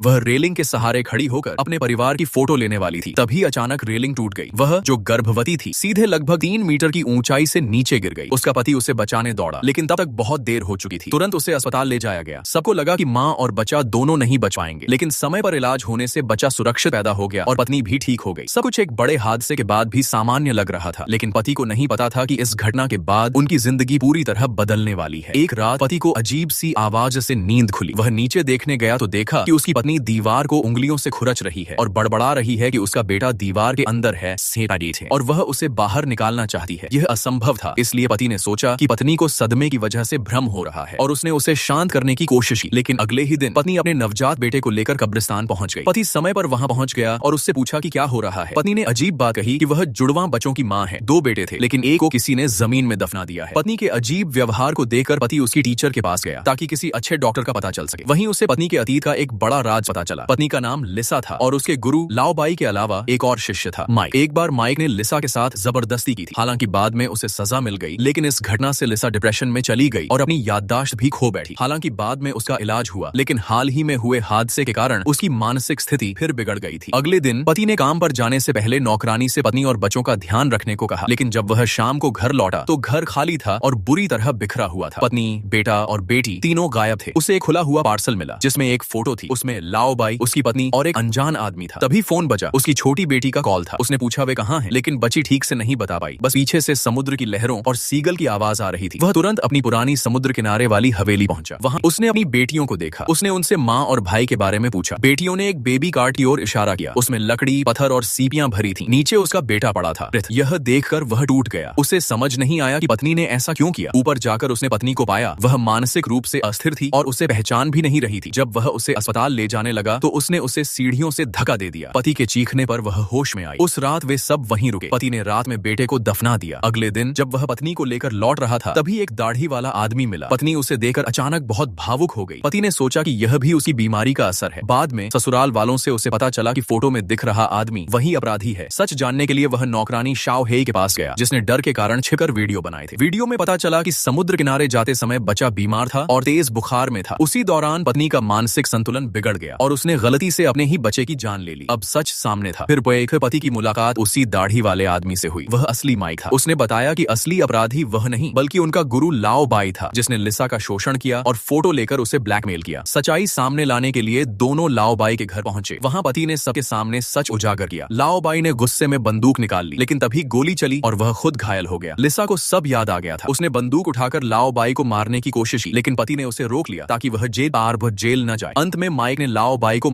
वह रेलिंग के सहारे खड़ी होकर अपने परिवार की फोटो लेने वाली थी, तभी अचानक रेलिंग टूट गई। वह जो गर्भवती थी सीधे लगभग 3 मीटर की ऊंचाई से नीचे गिर गई। उसका पति उसे बचाने दौड़ा, लेकिन तब तक बहुत देर हो चुकी थी। तुरंत उसे अस्पताल ले जाया गया। सबको लगा कि माँ और बच्चा दोनों नहीं बच पाएंगे, लेकिन समय पर इलाज होने से बच्चा सुरक्षित पैदा हो गया और पत्नी भी ठीक हो गई। सब कुछ एक बड़े हादसे के बाद भी सामान्य लग रहा था, लेकिन पति को नहीं पता था कि इस घटना के बाद उनकी जिंदगी पूरी तरह बदलने वाली है। एक रात पति को अजीब सी आवाज से नींद खुली। वह नीचे देखने गया तो देखा कि उसकी पत्नी दीवार को उंगलियों से खुरच रही है और बड़बड़ा रही है कि उसका बेटा दीवार के अंदर है और वह उसे बाहर निकालना चाहती है। यह असंभव था, इसलिए पति ने सोचा कि पत्नी को सदमे की वजह से भ्रम हो रहा है और उसने उसे शांत करने की कोशिश की। लेकिन अगले ही दिन पत्नी अपने नवजात बेटे को लेकर कब्रिस्तान पहुंच गई। पति समय पर वहां पहुंच गया और उससे पूछा कि क्या हो रहा है। पत्नी ने अजीब बात कही कि वह जुड़वां बच्चों की मां है। 2 बेटे थे, लेकिन एक को किसी ने जमीन में दफना दिया है। पत्नी के अजीब व्यवहार को देखकर पति उसकी टीचर के पास गया ताकि किसी अच्छे डॉक्टर का पता चल सके। वहीं उसे पत्नी के अतीत का एक बड़ा राज पता चला। पत्नी का नाम लिसा था और उसके गुरु लाओबाई के अलावा एक और शिष्य था, माइक। एक बार माइक ने लिसा के साथ जबरदस्ती की थी। हालांकि बाद में उसे सजा मिल गई, लेकिन इस घटना से लिसा डिप्रेशन में चली गई और अपनी याददाश्त भी खो बैठी। हालांकि बाद में उसका इलाज हुआ, लेकिन हाल ही में हुए हादसे के कारण उसकी मानसिक स्थिति फिर बिगड़ गई थी। अगले दिन पति ने काम पर जाने से पहले नौकरानी से पत्नी और बच्चों का ध्यान रखने को कहा, लेकिन जब वह शाम को घर लौटा तो घर खाली था और बुरी तरह बिखरा हुआ था। पत्नी, बेटा और बेटी तीनों गायब थे। उसे एक खुला हुआ पार्सल मिला जिसमें एक फोटो थी। उसमें लाओबाई, उसकी पत्नी और एक अनजान आदमी था। तभी फोन बजा। उसकी छोटी बेटी का कॉल था। उसने पूछा वे कहाँ हैं, लेकिन बच्ची ठीक से नहीं बता पाई। बस पीछे से समुद्र की लहरों और सीगल की आवाज आ रही थी। वह तुरंत अपनी पुरानी समुद्र किनारे वाली हवेली पहुंचा। वहां उसने अपनी बेटियों को देखा। उसने उनसे माँ और भाई के बारे में पूछा। बेटियों ने एक बेबी कार्ट की ओर इशारा किया। उसमें लकड़ी, पत्थर और सीपियां भरी थी। नीचे उसका बेटा पड़ा था। यह देखकर वह टूट गया। उसे समझ नहीं आया कि पत्नी ने ऐसा क्यों किया। ऊपर जाकर उसने पत्नी को पाया। वह मानसिक रूप से अस्थिर थी और उसे पहचान भी नहीं रही थी। जब वह उसे अस्पताल ले जाने लगा तो उसने उसे सीढ़ियों से धक्का दे दिया। पति के चीखने पर वह होश में आई। उस रात वे सब वहीं रुके। पति ने रात में बेटे को दफना दिया। अगले दिन जब वह पत्नी को लेकर लौट रहा था, तभी एक दाढ़ी वाला आदमी मिला। पत्नी उसे देखकर अचानक बहुत भावुक हो गई। पति ने सोचा कि यह भी उसकी बीमारी का असर है। बाद में ससुराल वालों से उसे पता चला कि फोटो में दिख रहा आदमी वही अपराधी है। सच जानने के लिए वह नौकरानी शाओ हेई के पास गया, जिसने डर के कारण छिपकर वीडियो बनाए थे। वीडियो में पता चला कि समुद्र किनारे जाते समय बच्चा बीमार था और तेज बुखार में था। उसी दौरान पत्नी का मानसिक संतुलन बिगड़ गया और उसने गलती से अपने ही बच्चे की जान ले ली। अब सच सामने था। फिर पति की मुलाकात उसी दाढ़ी वाले आदमी से हुई। वह असली माइक था। उसने बताया कि असली अपराधी वह नहीं बल्कि उनका गुरु लाओबाई था, जिसने लिसा का शोषण किया और फोटो लेकर उसे ब्लैकमेल किया। सच्चाई सामने लाने के लिए दोनों लाओबाई के घर पहुंचे। वहां पति ने सबके सामने सच उजागर किया। लाओबाई ने गुस्से में बंदूक निकाल ली, लेकिन तभी गोली चली और वह खुद घायल हो गया। लिसा को सब याद आ गया था। उसने बंदूक उठाकर लाओबाई को मारने की कोशिश की, लेकिन पति ने उसे रोक लिया ताकि वह जेल न जाए। अंत में माइक ने लाओबाई को